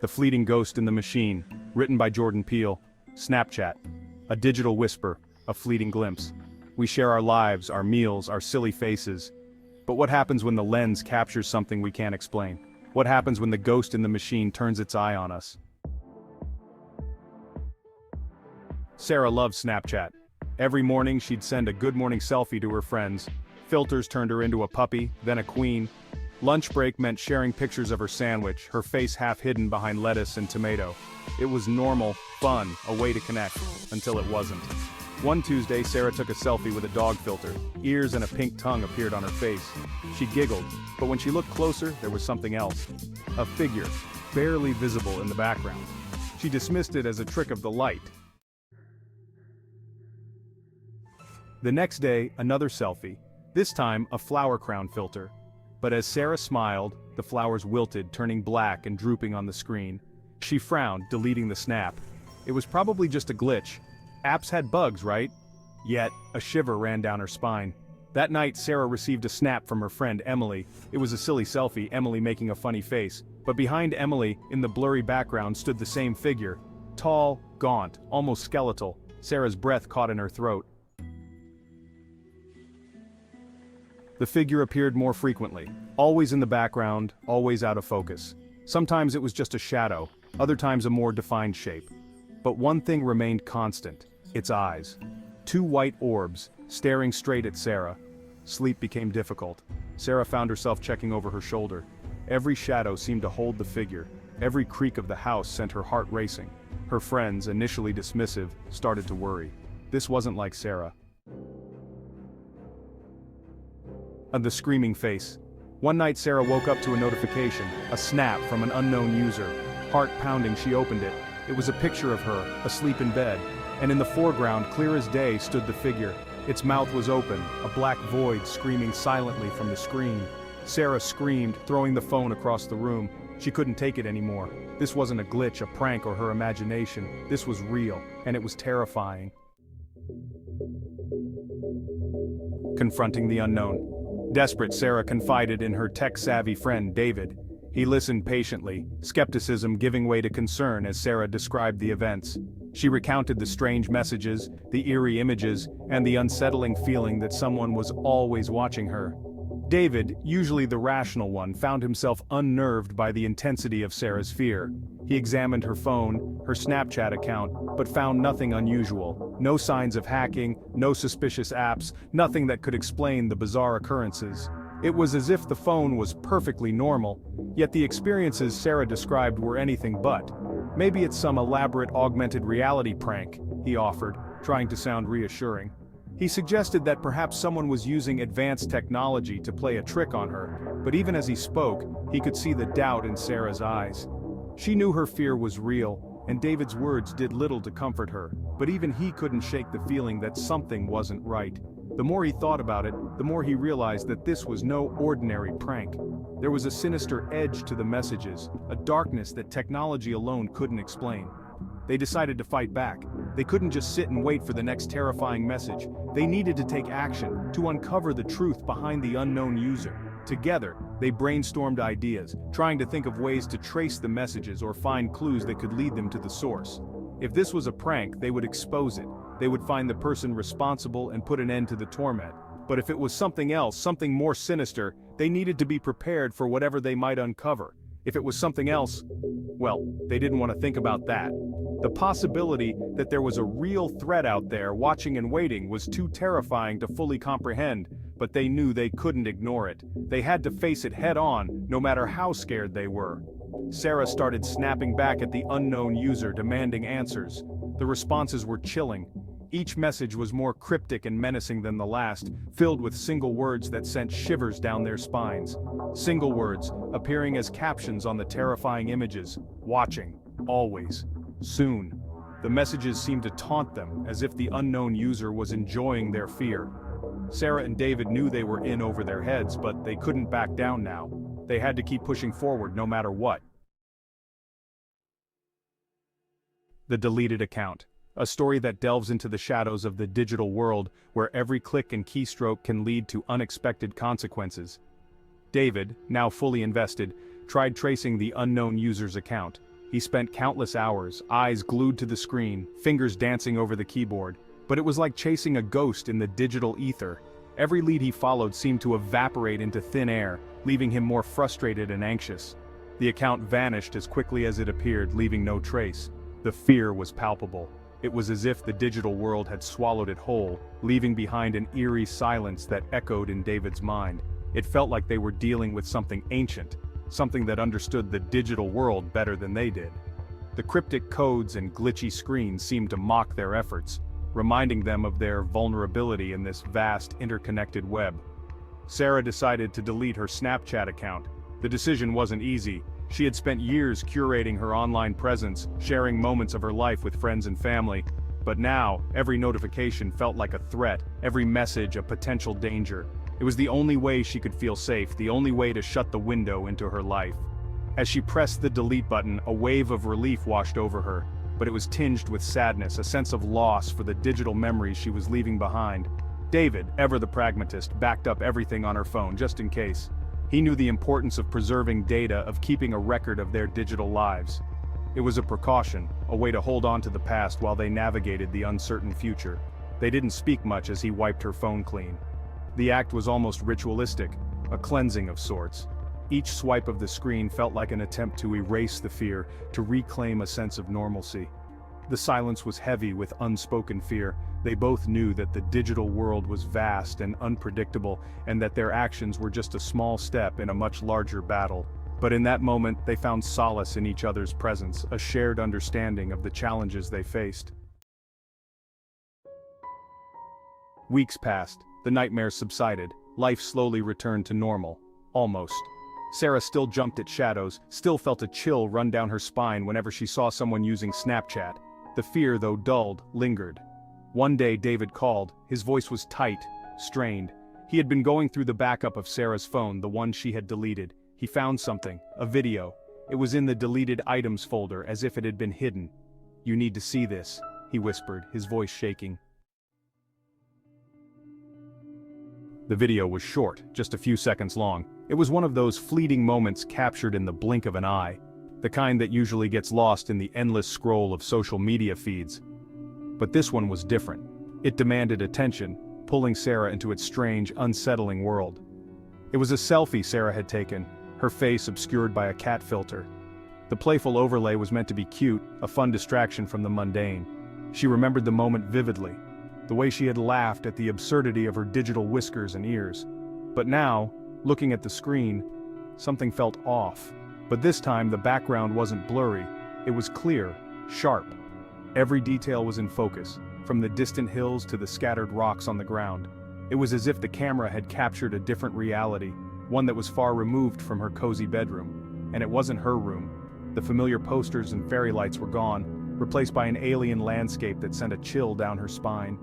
The Fleeting Ghost in the Machine, written by Jordan Peele. Snapchat. A digital whisper, a fleeting glimpse. We share our lives, our meals, our silly faces. But what happens when the lens captures something we can't explain? What happens when the ghost in the machine turns its eye on us? Sarah loves Snapchat. Every morning she'd send a good morning selfie to her friends. Filters turned her into a puppy, then a queen. Lunch break meant sharing pictures of her sandwich, her face half hidden behind lettuce and tomato. It was normal, fun, a way to connect, until it wasn't. One Tuesday, Sarah took a selfie with a dog filter. Ears and a pink tongue appeared on her face. She giggled, but when she looked closer, there was something else. A figure, barely visible in the background. She dismissed it as a trick of the light. The next day, another selfie. This time, a flower crown filter. But as Sarah smiled, the flowers wilted, turning black and drooping on the screen. She frowned, deleting the snap. It was probably just a glitch. Apps had bugs, right? Yet, a shiver ran down her spine. That night, Sarah received a snap from her friend Emily. It was a silly selfie, Emily making a funny face. But behind Emily, in the blurry background, stood the same figure. Tall, gaunt, almost skeletal. Sarah's breath caught in her throat. The figure appeared more frequently, always in the background, always out of focus. Sometimes it was just a shadow, other times a more defined shape. But one thing remained constant, its eyes. Two white orbs, staring straight at Sarah. Sleep became difficult. Sarah found herself checking over her shoulder. Every shadow seemed to hold the figure. Every creak of the house sent her heart racing. Her friends, initially dismissive, started to worry. This wasn't like Sarah. The screaming face. One night Sarah woke up to a notification, a snap from an unknown user. Heart pounding, she opened it. It was a picture of her, asleep in bed, and in the foreground, clear as day, stood the figure. Its mouth was open, a black void screaming silently from the screen. Sarah screamed, throwing the phone across the room. She couldn't take it anymore. This wasn't a glitch, a prank, or her imagination. This was real, and it was terrifying. Confronting the unknown. Desperate, Sarah confided in her tech-savvy friend David. He listened patiently, skepticism giving way to concern as Sarah described the events. She recounted the strange messages, the eerie images, and the unsettling feeling that someone was always watching her. David, usually the rational one, found himself unnerved by the intensity of Sarah's fear. He examined her phone, her Snapchat account, but found nothing unusual. No signs of hacking, no suspicious apps, nothing that could explain the bizarre occurrences. It was as if the phone was perfectly normal, yet the experiences Sarah described were anything but. Maybe it's some elaborate augmented reality prank, he offered, trying to sound reassuring. He suggested that perhaps someone was using advanced technology to play a trick on her, but even as he spoke, he could see the doubt in Sarah's eyes. She knew her fear was real, and David's words did little to comfort her, but even he couldn't shake the feeling that something wasn't right. The more he thought about it, the more he realized that this was no ordinary prank. There was a sinister edge to the messages, a darkness that technology alone couldn't explain. They decided to fight back. They couldn't just sit and wait for the next terrifying message. They needed to take action, to uncover the truth behind the unknown user. Together, they brainstormed ideas, trying to think of ways to trace the messages or find clues that could lead them to the source. If this was a prank, they would expose it. They would find the person responsible and put an end to the torment. But if it was something else, something more sinister, they needed to be prepared for whatever they might uncover. If it was something else, well, they didn't want to think about that. The possibility that there was a real threat out there watching and waiting was too terrifying to fully comprehend, but they knew they couldn't ignore it. They had to face it head-on, no matter how scared they were. Sarah started snapping back at the unknown user, demanding answers. The responses were chilling. Each message was more cryptic and menacing than the last, filled with single words that sent shivers down their spines. Single words, appearing as captions on the terrifying images. Watching. Always. Soon. The messages seemed to taunt them, as if the unknown user was enjoying their fear. Sarah and David knew they were in over their heads, but they couldn't back down now. They had to keep pushing forward no matter what. The Deleted Account. A story that delves into the shadows of the digital world, where every click and keystroke can lead to unexpected consequences. David, now fully invested, tried tracing the unknown user's account. He spent countless hours, eyes glued to the screen, fingers dancing over the keyboard, but it was like chasing a ghost in the digital ether. Every lead he followed seemed to evaporate into thin air, leaving him more frustrated and anxious. The account vanished as quickly as it appeared, leaving no trace. The fear was palpable. It was as if the digital world had swallowed it whole, leaving behind an eerie silence that echoed in David's mind. It felt like they were dealing with something ancient, something that understood the digital world better than they did. The cryptic codes and glitchy screens seemed to mock their efforts, reminding them of their vulnerability in this vast, interconnected web. Sarah decided to delete her Snapchat account. The decision wasn't easy. She had spent years curating her online presence, sharing moments of her life with friends and family. But now, every notification felt like a threat, every message a potential danger. It was the only way she could feel safe, the only way to shut the window into her life. As she pressed the delete button, a wave of relief washed over her, but it was tinged with sadness, a sense of loss for the digital memories she was leaving behind. David, ever the pragmatist, backed up everything on her phone just in case. He knew the importance of preserving data, of keeping a record of their digital lives. It was a precaution, a way to hold on to the past while they navigated the uncertain future. They didn't speak much as he wiped her phone clean. The act was almost ritualistic, a cleansing of sorts. Each swipe of the screen felt like an attempt to erase the fear, to reclaim a sense of normalcy. The silence was heavy with unspoken fear. They both knew that the digital world was vast and unpredictable, and that their actions were just a small step in a much larger battle. But in that moment, they found solace in each other's presence, a shared understanding of the challenges they faced. Weeks passed, the nightmares subsided, life slowly returned to normal. Almost. Sarah still jumped at shadows, still felt a chill run down her spine whenever she saw someone using Snapchat. The fear, though dulled, lingered. One day David called. His voice was tight, strained. He had been going through the backup of Sarah's phone, the one she had deleted. He found something, a video. It was in the deleted items folder, as if it had been hidden. "You need to see this," he whispered, his voice shaking. The video was short, just a few seconds long. It was one of those fleeting moments captured in the blink of an eye, the kind that usually gets lost in the endless scroll of social media feeds. But this one was different. It demanded attention, pulling Sarah into its strange, unsettling world. It was a selfie Sarah had taken, her face obscured by a cat filter. The playful overlay was meant to be cute, a fun distraction from the mundane. She remembered the moment vividly, the way she had laughed at the absurdity of her digital whiskers and ears. But now, looking at the screen, something felt off. But this time the background wasn't blurry, it was clear, sharp. Every detail was in focus, from the distant hills to the scattered rocks on the ground. It was as if the camera had captured a different reality, one that was far removed from her cozy bedroom. And it wasn't her room. The familiar posters and fairy lights were gone, replaced by an alien landscape that sent a chill down her spine.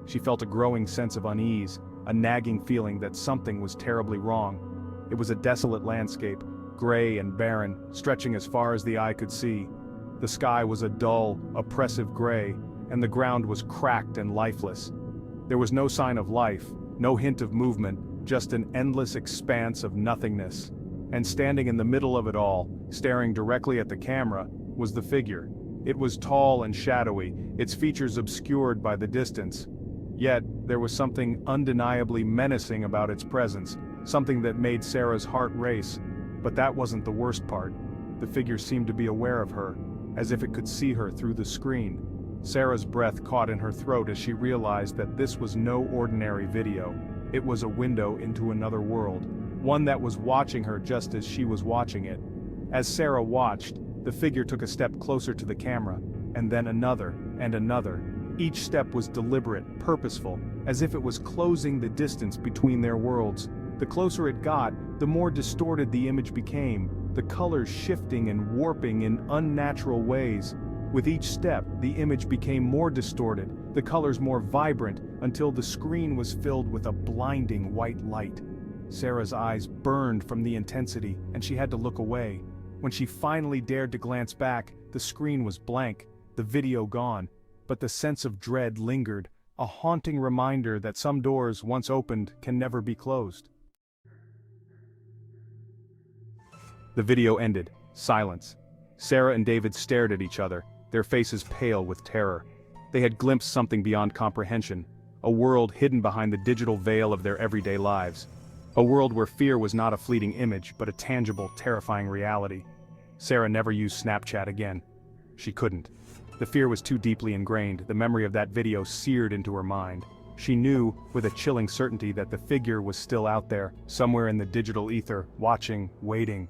She felt a growing sense of unease, a nagging feeling that something was terribly wrong. It was a desolate landscape, gray and barren, stretching as far as the eye could see. The sky was a dull, oppressive gray, and the ground was cracked and lifeless. There was no sign of life, no hint of movement, just an endless expanse of nothingness. And standing in the middle of it all, staring directly at the camera, was the figure. It was tall and shadowy, its features obscured by the distance. Yet, there was something undeniably menacing about its presence, something that made Sarah's heart race. But that wasn't the worst part. The figure seemed to be aware of her, as if it could see her through the screen. Sarah's breath caught in her throat as she realized that this was no ordinary video. It was a window into another world, one that was watching her just as she was watching it. As Sarah watched, the figure took a step closer to the camera, and then another, and another. Each step was deliberate, purposeful, as if it was closing the distance between their worlds. The closer it got, the more distorted the image became, the colors shifting and warping in unnatural ways. With each step, the image became more distorted, the colors more vibrant, until the screen was filled with a blinding white light. Sarah's eyes burned from the intensity, and she had to look away. When she finally dared to glance back, the screen was blank, the video gone. But the sense of dread lingered, a haunting reminder that some doors, once opened, can never be closed. The video ended. Silence. Sarah and David stared at each other, their faces pale with terror. They had glimpsed something beyond comprehension, a world hidden behind the digital veil of their everyday lives. A world where fear was not a fleeting image but a tangible, terrifying reality. Sarah never used Snapchat again. She couldn't. The fear was too deeply ingrained, the memory of that video seared into her mind. She knew, with a chilling certainty, that the figure was still out there, somewhere in the digital ether, watching, waiting.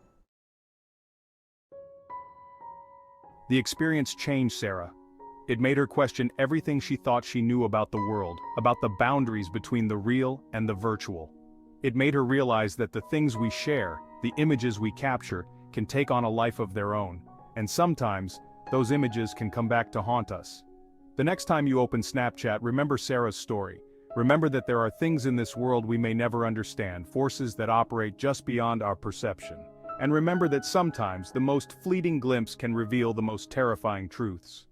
The experience changed Sarah. It made her question everything she thought she knew about the world, about the boundaries between the real and the virtual. It made her realize that the things we share, the images we capture, can take on a life of their own, and sometimes, those images can come back to haunt us. The next time you open Snapchat, remember Sarah's story. Remember that there are things in this world we may never understand, forces that operate just beyond our perception. And remember that sometimes the most fleeting glimpse can reveal the most terrifying truths.